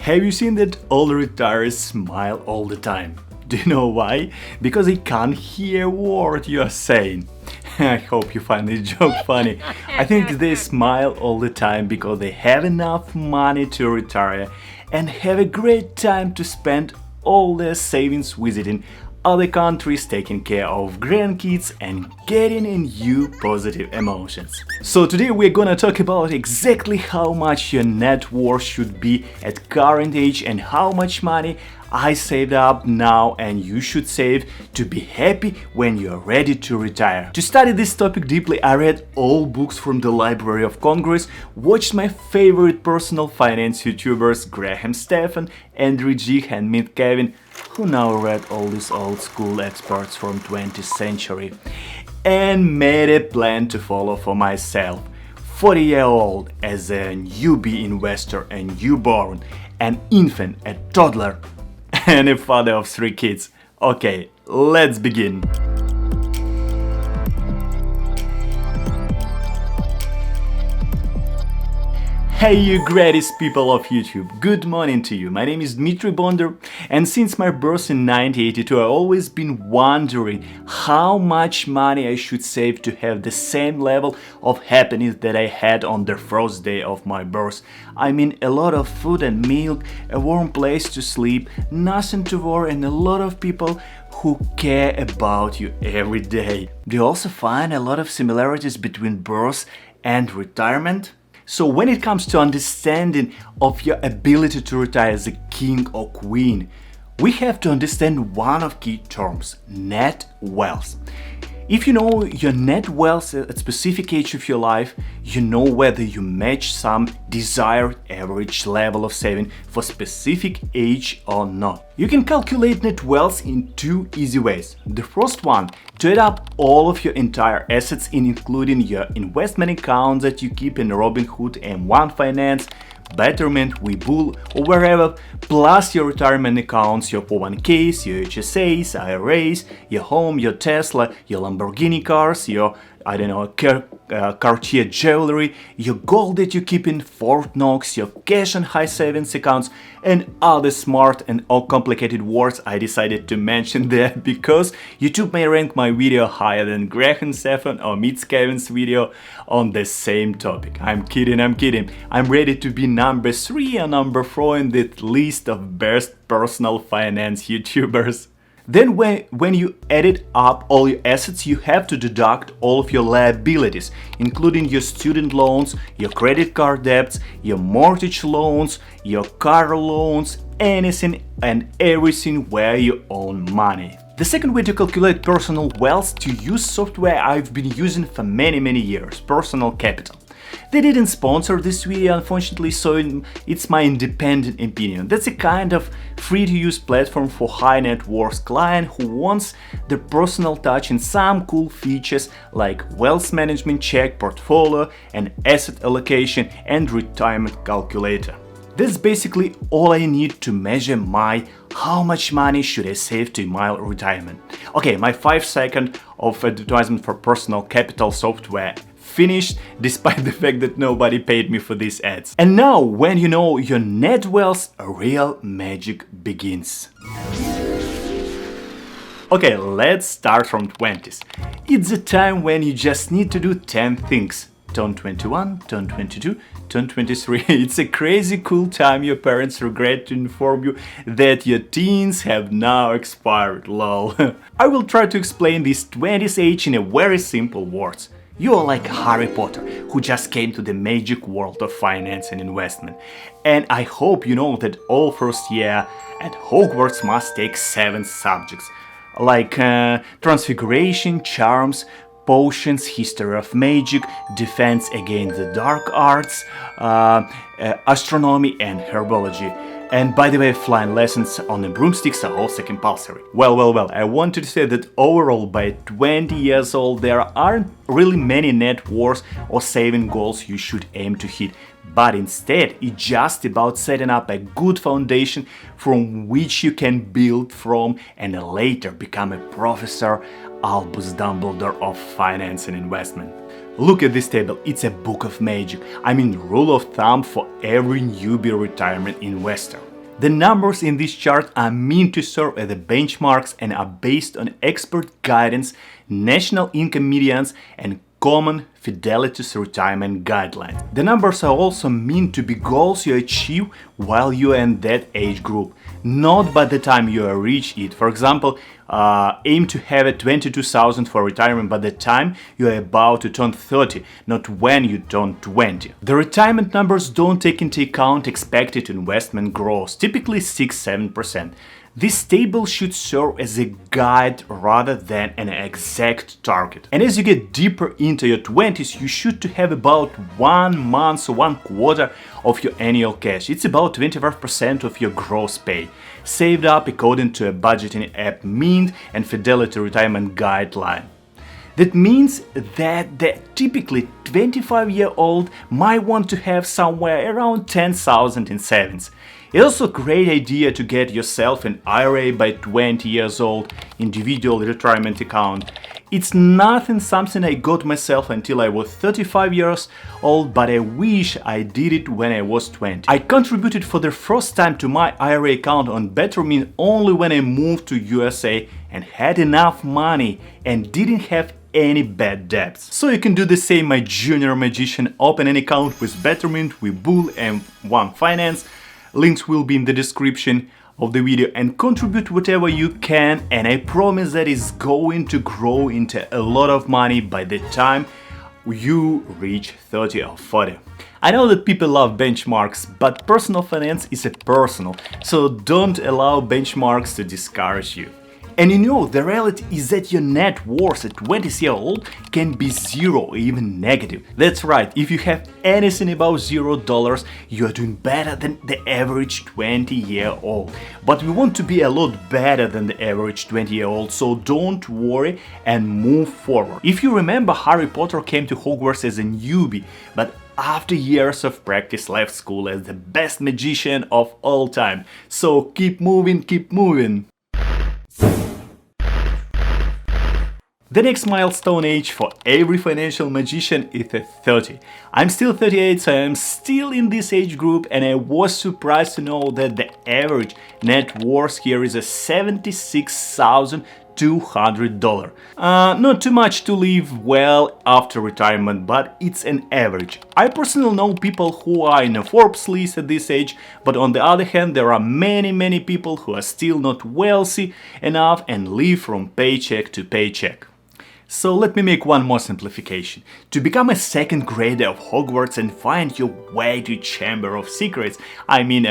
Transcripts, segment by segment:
Have you seen that all retirees smile all the time? Do you know why? Because they can't hear what you are saying. I hope you find this joke funny. I think they smile all the time because they have enough money to retire and have a great time to spend all their savings visiting other countries, taking care of grandkids and getting in new positive emotions. So today we're gonna talk about exactly how much your net worth should be at current age and how much money I saved up now and you should save to be happy when you're ready to retire. To study this topic deeply, I read all books from the Library of Congress, watched my favorite personal finance YouTubers Graham Stephan, Andrew G, and Mint Kevin, who now read all these old school experts from 20th century, and made a plan to follow for myself. 40-year-old as a newbie investor, a newborn, an infant, a toddler, and a father of 3 kids. Okay, let's begin. Hey you greatest people of YouTube, good morning to you. My name is Dmitry Bonder, and since my birth in 1982 I've always been wondering how much money I should save to have the same level of happiness that I had on the first day of my birth. I mean, a lot of food and milk, a warm place to sleep, nothing to worry, and a lot of people who care about you every day. Do you also find a lot of similarities between birth and retirement? So when it comes to understanding of your ability to retire as a king or queen, we have to understand one of key terms, net wealth. If you know your net wealth at a specific age of your life, you know whether you match some desired average level of saving for specific age or not. You can calculate net wealth in 2 easy ways. The first one, to add up all of your entire assets including your investment accounts that you keep in RobinHood, M1 Finance, Betterment, Webull, or wherever, plus your retirement accounts, your 401ks, your HSAs, IRAs, your home, your Tesla, your Lamborghini cars, your, Cartier jewelry, your gold that you keep in Fort Knox, your cash and high savings accounts, and other smart and all complicated words I decided to mention there because YouTube may rank my video higher than Graham Stephan or Mint Kevin's video on the same topic. I'm kidding. I'm ready to be number 3 or number 4 in the list of best personal finance YouTubers. Then when you added up all your assets, you have to deduct all of your liabilities, including your student loans, your credit card debts, your mortgage loans, your car loans, anything and everything where you own money. The second way to calculate personal wealth, to use software I've been using for many years, Personal Capital. They didn't sponsor this video, unfortunately, so it's my independent opinion. That's a kind of free-to-use platform for high net worth client who wants the personal touch and some cool features like wealth management check, portfolio and asset allocation and retirement calculator. That's basically all I need to measure how much money should I save to my retirement. Okay, my 5 seconds of advertisement for Personal Capital software finished, despite the fact that nobody paid me for these ads. And now, when you know your net wealth, real magic begins. Okay, let's start from 20s. It's the time when you just need to do 10 things. Turn 21, turn 22, turn 23. It's a crazy cool time your parents regret to inform you that your teens have now expired, lol. I will try to explain this 20s age in a very simple words. You are like Harry Potter, who just came to the magic world of finance and investment. And I hope you know that all first year at Hogwarts must take 7 subjects, like Transfiguration, Charms, Potions, History of Magic, Defense Against the Dark Arts, Astronomy and Herbology. And by the way, flying lessons on the broomsticks are also compulsory. Well, I wanted to say that overall by 20 years old there aren't really many net worth or saving goals you should aim to hit, but instead it's just about setting up a good foundation from which you can build from and later become a professor, Albus Dumbledore of finance and investment. Look at this table, it's a book of magic. I mean, rule of thumb for every newbie retirement investor. The numbers in this chart are meant to serve as the benchmarks and are based on expert guidance, national income medians, and common Fidelity's retirement guidelines. The numbers are also meant to be goals you achieve while you are in that age group, not by the time you reach it. For example, aim to have a 22,000 for retirement by the time you are about to turn 30, not when you turn 20. The retirement numbers don't take into account expected investment growth, typically 6-7%. This table should serve as a guide rather than an exact target. And as you get deeper into your 20s, you should to have about 1 month or 1/4 of your annual cash. It's about 25% of your gross pay, saved up according to a budgeting app Mint and Fidelity retirement guideline. That means that the typically 25-year-old might want to have somewhere around 10,000 in savings. It's also a great idea to get yourself an IRA by 20 years old, individual retirement account. It's nothing something I got myself until I was 35 years old, but I wish I did it when I was 20. I contributed for the first time to my IRA account on Betterment only when I moved to USA and had enough money and didn't have any bad debts. So you can do the same, my junior magician. Open an account with Betterment, Webull and One Finance. Links will be in the description of the video, and contribute whatever you can, and I promise that it's going to grow into a lot of money by the time you reach 30 or 40. I know that people love benchmarks, but personal finance is a personal, so don't allow benchmarks to discourage you. And you know, the reality is that your net worth at 20 years old can be zero or even negative. That's right, if you have anything above $0, you are doing better than the average 20-year-old. But we want to be a lot better than the average 20-year-old, so don't worry and move forward. If you remember, Harry Potter came to Hogwarts as a newbie, but after years of practice left school as the best magician of all time. So keep moving, keep moving. The next milestone age for every financial magician is at 30. I'm still 38, so I'm still in this age group, and I was surprised to know that the average net worth here is a $76,200. Not too much to live well after retirement, but it's an average. I personally know people who are in a Forbes list at this age, but on the other hand, there are many people who are still not wealthy enough and live from paycheck to paycheck. So let me make one more simplification. To become a second grader of Hogwarts and find your way to Chamber of Secrets, I mean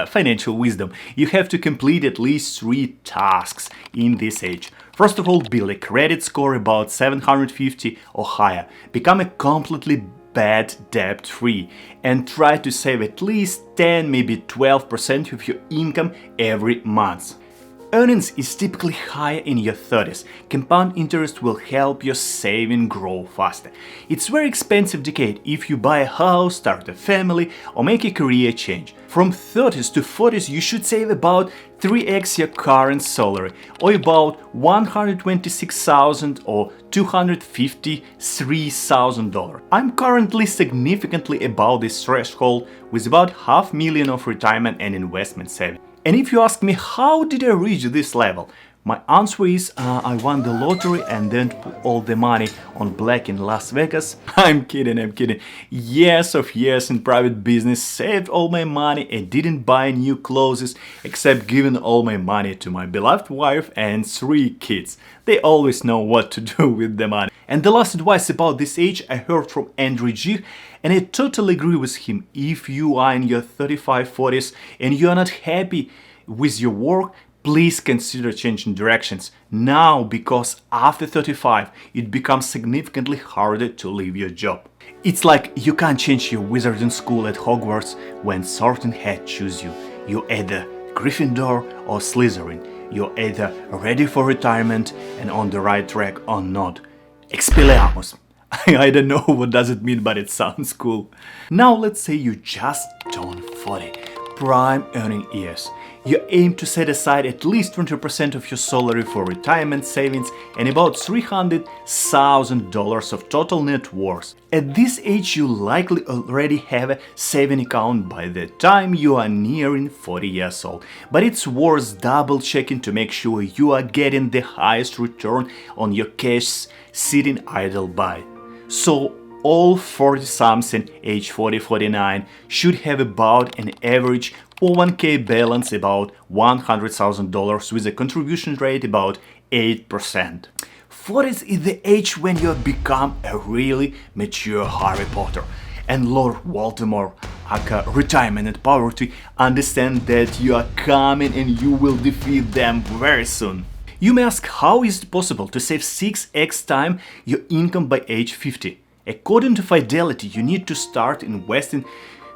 financial wisdom, you have to complete at least 3 tasks in this age. First of all, build a credit score about 750 or higher, become a completely bad debt-free, and try to save at least 10, maybe 12% of your income every month. Earnings is typically higher in your 30s. Compound interest will help your saving grow faster. It's very expensive decade if you buy a house, start a family, or make a career change. From 30s to 40s you should save about 3x your current salary, or about $126,000 or $253,000. I'm currently significantly above this threshold with about $500,000 of retirement and investment savings. And if you ask me how did I reach this level, my answer is I won the lottery and then put all the money on black in Las Vegas. I'm kidding. Years of years in private business, saved all my money and didn't buy new clothes except giving all my money to my beloved wife and 3 kids. They always know what to do with the money. And the last advice about this age I heard from Andrew G, and I totally agree with him. If you are in your 35-40s and you are not happy with your work, please consider changing directions now, because after 35 it becomes significantly harder to leave your job. It's like you can't change your wizarding school at Hogwarts when certain head choose you. You're either Gryffindor or Slytherin. You're either ready for retirement and on the right track or not. Expelliarmus. I don't know what does it mean, but it sounds cool. Now let's say you just turned 40. prime earning years. You aim to set aside at least 20% of your salary for retirement savings and about $300,000 of total net worth. At this age, you likely already have a saving account by the time you are nearing 40 years old, but it's worth double checking to make sure you are getting the highest return on your cash sitting idle by. So all 40-something, age 40-49, should have about an average 401k balance about $100,000 with a contribution rate about 8%. 40s is the age when you become a really mature Harry Potter, and Lord Voldemort, aka retirement and poverty, understand that you are coming and you will defeat them very soon. You may ask, how is it possible to save 6x time your income by age 50? According to Fidelity, you need to start investing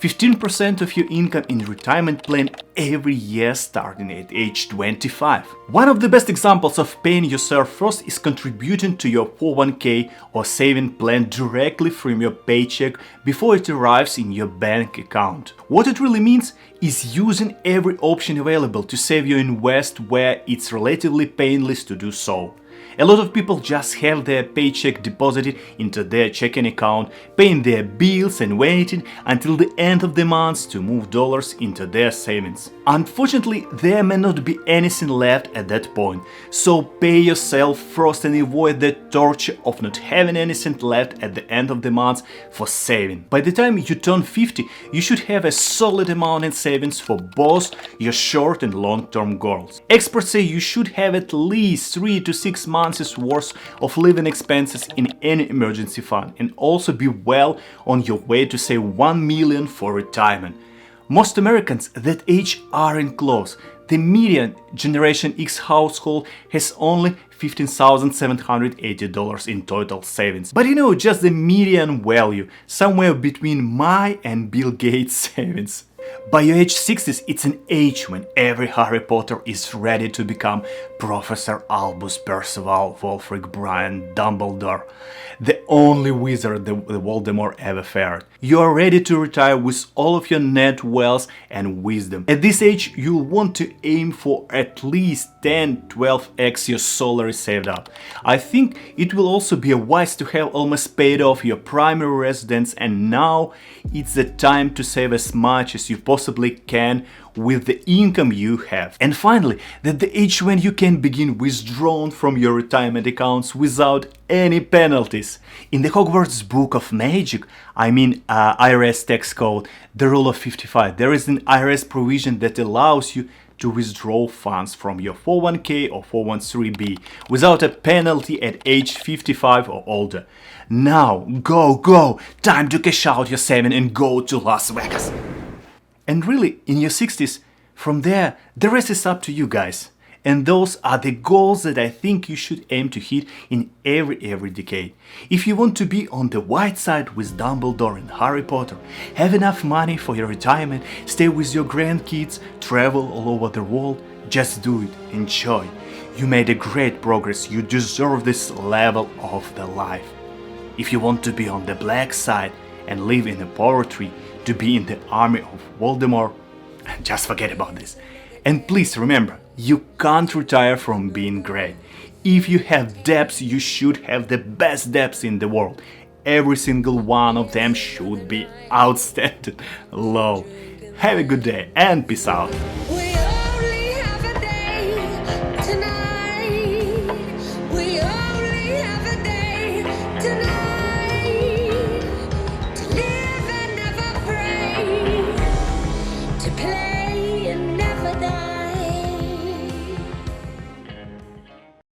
15% of your income in retirement plan every year starting at age 25. One of the best examples of paying yourself first is contributing to your 401k or saving plan directly from your paycheck before it arrives in your bank account. What it really means is using every option available to save your invest where it's relatively painless to do so. A lot of people just have their paycheck deposited into their checking account, paying their bills and waiting until the end of the month to move dollars into their savings. Unfortunately, there may not be anything left at that point, so pay yourself first and avoid the torture of not having anything left at the end of the month for saving. By the time you turn 50, you should have a solid amount in savings for both your short and long-term goals. Experts say you should have at least 3 to 6 months worth of living expenses in any emergency fund, and also be well on your way to save $1 million for retirement. Most Americans that age aren't close. The median Generation X household has only $15,780 in total savings. But just the median value, somewhere between my and Bill Gates' savings. By your age 60s, it's an age when every Harry Potter is ready to become Professor Albus Percival Wulfric Brian Dumbledore, the only wizard the Voldemort ever feared. You are ready to retire with all of your net wealth and wisdom. At this age, you'll want to aim for at least 10-12x your salary saved up. I think it will also be wise to have almost paid off your primary residence, and now it's the time to save as much as you possibly can with the income you have. And finally, that's the age when you can begin withdrawing from your retirement accounts without any penalties. In the Hogwarts Book of Magic, IRAs tax code, the Rule of 55, there is an IRAs provision that allows you to withdraw funds from your 401k or 401(b) without a penalty at age 55 or older. Now, go! Time to cash out your saving and go to Las Vegas. And really, in your 60s, from there, the rest is up to you guys. And those are the goals that I think you should aim to hit in every decade. If you want to be on the white side with Dumbledore and Harry Potter, have enough money for your retirement, stay with your grandkids, travel all over the world, just do it, enjoy. You made a great progress, you deserve this level of the life. If you want to be on the black side and live in the poverty, to be in the army of Voldemort, just forget about this. And please remember, you can't retire from being great. If you have debts, you should have the best debts in the world. Every single one of them should be outstanding low. Have a good day and peace out.